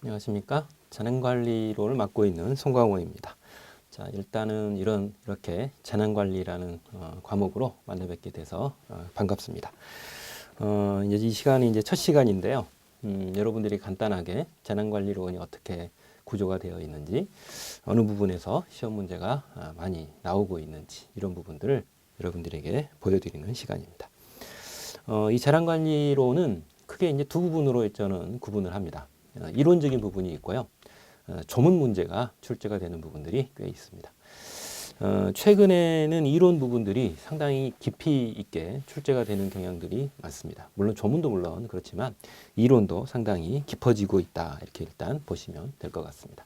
안녕하십니까. 재난관리로를 맡고 있는 송광호입니다. 자, 일단은 이렇게 재난관리라는 과목으로 만나 뵙게 돼서 반갑습니다. 이제 이 시간이 이제 첫 시간인데요. 여러분들이 간단하게 재난관리론이 어떻게 구조가 되어 있는지, 어느 부분에서 시험 문제가 많이 나오고 있는지, 이런 부분들을 여러분들에게 보여드리는 시간입니다. 이 재난관리론은 크게 이제 두 부분으로 저는 구분을 합니다. 이론적인 부분이 있고요. 조문 문제가 출제가 되는 부분들이 꽤 있습니다. 최근에는 이론 부분들이 상당히 깊이 있게 출제가 되는 경향들이 많습니다. 물론 조문도 물론 그렇지만 이론도 상당히 깊어지고 있다. 이렇게 일단 보시면 될 것 같습니다.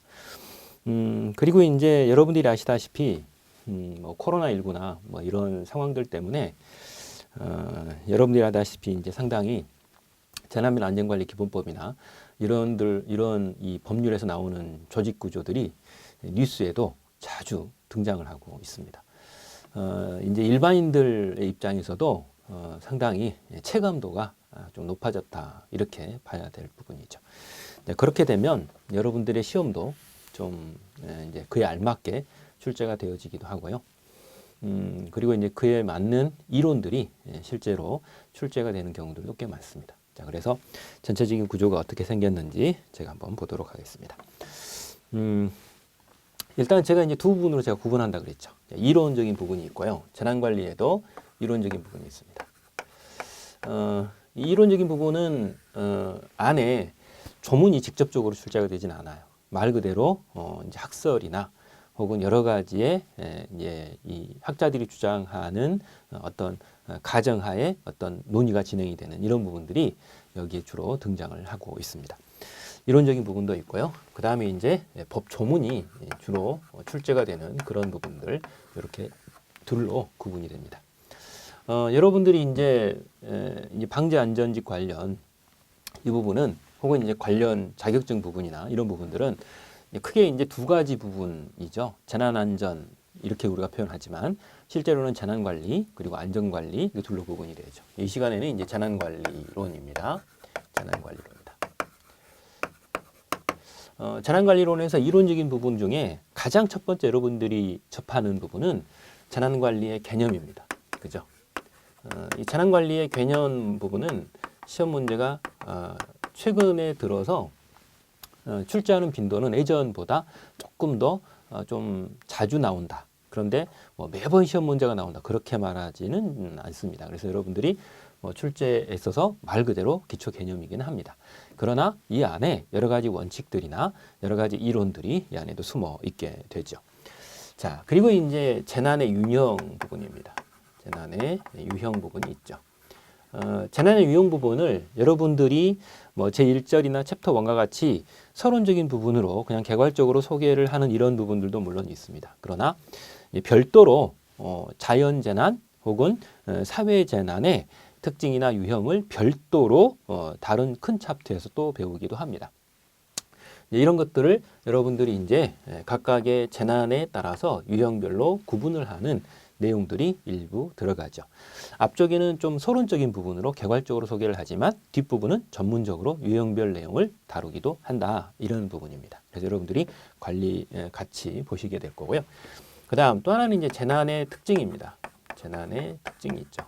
그리고 이제 여러분들이 아시다시피 뭐 코로나19나 뭐 이런 상황들 때문에 여러분들이 아다시피 이제 상당히 재난및 안전관리 기본법이나 이런 이 법률에서 나오는 조직 구조들이 뉴스에도 자주 등장을 하고 있습니다. 이제 일반인들의 입장에서도 상당히 체감도가 좀 높아졌다, 이렇게 봐야 될 부분이죠. 네, 그렇게 되면 여러분들의 시험도 좀 이제 그에 알맞게 출제가 되어지기도 하고요. 그리고 이제 그에 맞는 이론들이 실제로 출제가 되는 경우들도 꽤 많습니다. 자, 그래서 전체적인 구조가 어떻게 생겼는지 제가 한번 보도록 하겠습니다. 일단 제가 이제 두 부분으로 제가 구분한다 그랬죠. 이론적인 부분이 있고요. 재난관리에도 이론적인 부분이 있습니다. 이 이론적인 부분은 안에 조문이 직접적으로 출제가 되진 않아요. 말 그대로 이제 학설이나 혹은 여러 가지의 이제 이 학자들이 주장하는 어떤 가정하에 어떤 논의가 진행이 되는 이런 부분들이 여기에 주로 등장을 하고 있습니다. 이론적인 부분도 있고요. 그 다음에 이제 법 조문이 주로 출제가 되는 그런 부분들, 이렇게 둘로 구분이 됩니다. 여러분들이 이제 방재 안전직 관련 이 부분은 혹은 이제 관련 자격증 부분이나 이런 부분들은 크게 이제 두 가지 부분이죠. 재난안전, 이렇게 우리가 표현하지만 실제로는 재난관리 그리고 안전관리, 이 둘로 구분이 되죠. 이 시간에는 이제 재난관리론입니다. 재난관리론입니다. 재난관리론에서 이론적인 부분 중에 가장 첫 번째 여러분들이 접하는 부분은 재난관리의 개념입니다. 그죠? 이 재난관리의 개념 부분은 시험 문제가 최근에 들어서 출제하는 빈도는 예전보다 조금 더 좀 자주 나온다. 그런데 뭐 매번 시험 문제가 나온다, 그렇게 말하지는 않습니다. 그래서 여러분들이 출제에 있어서 말 그대로 기초 개념이긴 합니다. 그러나 이 안에 여러 가지 원칙들이나 여러 가지 이론들이 이 안에도 숨어 있게 되죠. 자, 그리고 이제 재난의 유형 부분입니다. 재난의 유형 부분이 있죠. 재난의 유형 부분을 여러분들이 뭐 제1절이나 챕터 1과 같이 서론적인 부분으로 그냥 개괄적으로 소개를 하는 이런 부분들도 물론 있습니다. 그러나 별도로 자연재난 혹은 사회재난의 특징이나 유형을 별도로 다른 큰 챕터에서 또 배우기도 합니다. 이런 것들을 여러분들이 이제 각각의 재난에 따라서 유형별로 구분을 하는 내용들이 일부 들어가죠. 앞쪽에는 좀 서론적인 부분으로 개괄적으로 소개를 하지만 뒷부분은 전문적으로 유형별 내용을 다루기도 한다, 이런 부분입니다. 그래서 여러분들이 같이 보시게 될 거고요. 그 다음 또 하나는 이제 재난의 특징입니다. 재난의 특징이 있죠.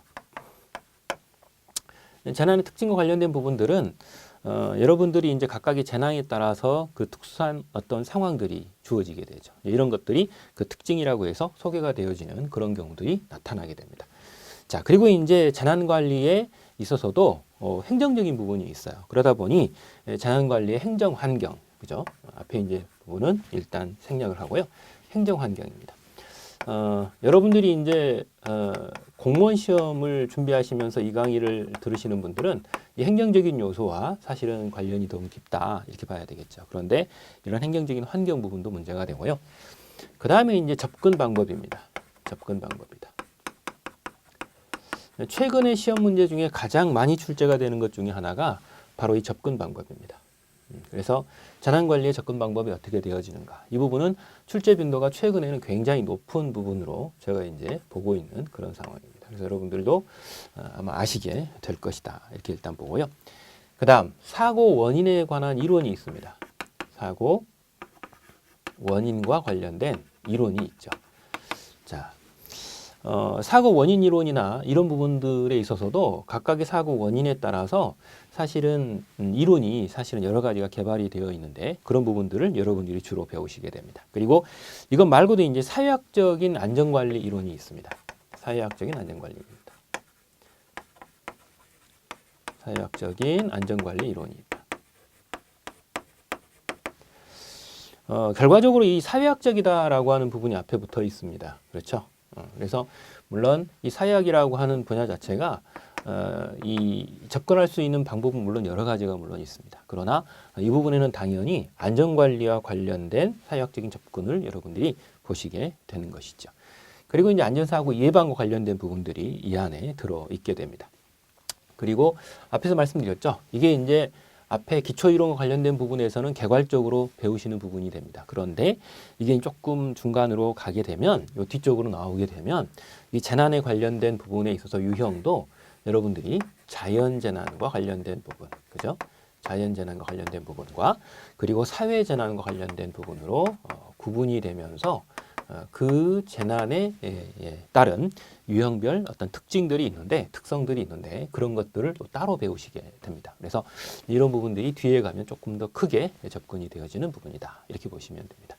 재난의 특징과 관련된 부분들은 여러분들이 이제 각각의 재난에 따라서 그 특수한 어떤 상황들이 주어지게 되죠. 이런 것들이 그 특징이라고 해서 소개가 되어지는 그런 경우들이 나타나게 됩니다. 자, 그리고 이제 재난관리에 있어서도 행정적인 부분이 있어요. 그러다 보니 재난관리의 행정환경, 그죠? 앞에 이제 부분은 일단 생략을 하고요. 행정환경입니다. 여러분들이 이제 공무원 시험을 준비하시면서 이 강의를 들으시는 분들은 이 행정적인 요소와 사실은 관련이 너무 깊다, 이렇게 봐야 되겠죠. 그런데 이런 행정적인 환경 부분도 문제가 되고요. 그 다음에 이제 접근 방법입니다. 접근 방법이다. 최근에 시험 문제 중에 가장 많이 출제가 되는 것 중에 하나가 바로 이 접근 방법입니다. 그래서 재난관리의 접근 방법이 어떻게 되어지는가, 이 부분은 출제 빈도가 최근에는 굉장히 높은 부분으로 제가 이제 보고 있는 그런 상황입니다. 그래서 여러분들도 아마 아시게 될 것이다, 이렇게 일단 보고요. 그 다음 사고 원인에 관한 이론이 있습니다. 사고 원인과 관련된 이론이 있죠. 자, 사고 원인 이론이나 이런 부분들에 있어서도 각각의 사고 원인에 따라서 사실은 이론이 사실은 여러 가지가 개발이 되어 있는데 그런 부분들을 여러분들이 주로 배우시게 됩니다. 그리고 이것 말고도 이제 사회학적인 안전관리 이론이 있습니다. 사회학적인 안전관리입니다. 사회학적인 안전관리 이론이 있다. 결과적으로 이 사회학적이다라고 하는 부분이 앞에 붙어 있습니다. 그렇죠? 그래서 물론 이 사회학이라고 하는 분야 자체가 이 접근할 수 있는 방법은 물론 여러 가지가 물론 있습니다. 그러나 이 부분에는 당연히 안전관리와 관련된 사회학적인 접근을 여러분들이 보시게 되는 것이죠. 그리고 이제 안전사고 예방과 관련된 부분들이 이 안에 들어 있게 됩니다. 그리고 앞에서 말씀드렸죠. 이게 이제 앞에 기초이론과 관련된 부분에서는 개괄적으로 배우시는 부분이 됩니다. 그런데 이게 조금 중간으로 가게 되면 요 뒤쪽으로 나오게 되면 이 재난에 관련된 부분에 있어서 유형도 여러분들이 자연재난과 관련된 부분, 그죠? 자연재난과 관련된 부분과 그리고 사회재난과 관련된 부분으로 구분이 되면서 그 재난에 따른 유형별 어떤 특징들이 있는데 특성들이 있는데 그런 것들을 또 따로 배우시게 됩니다. 그래서 이런 부분들이 뒤에 가면 조금 더 크게 접근이 되어지는 부분이다. 이렇게 보시면 됩니다.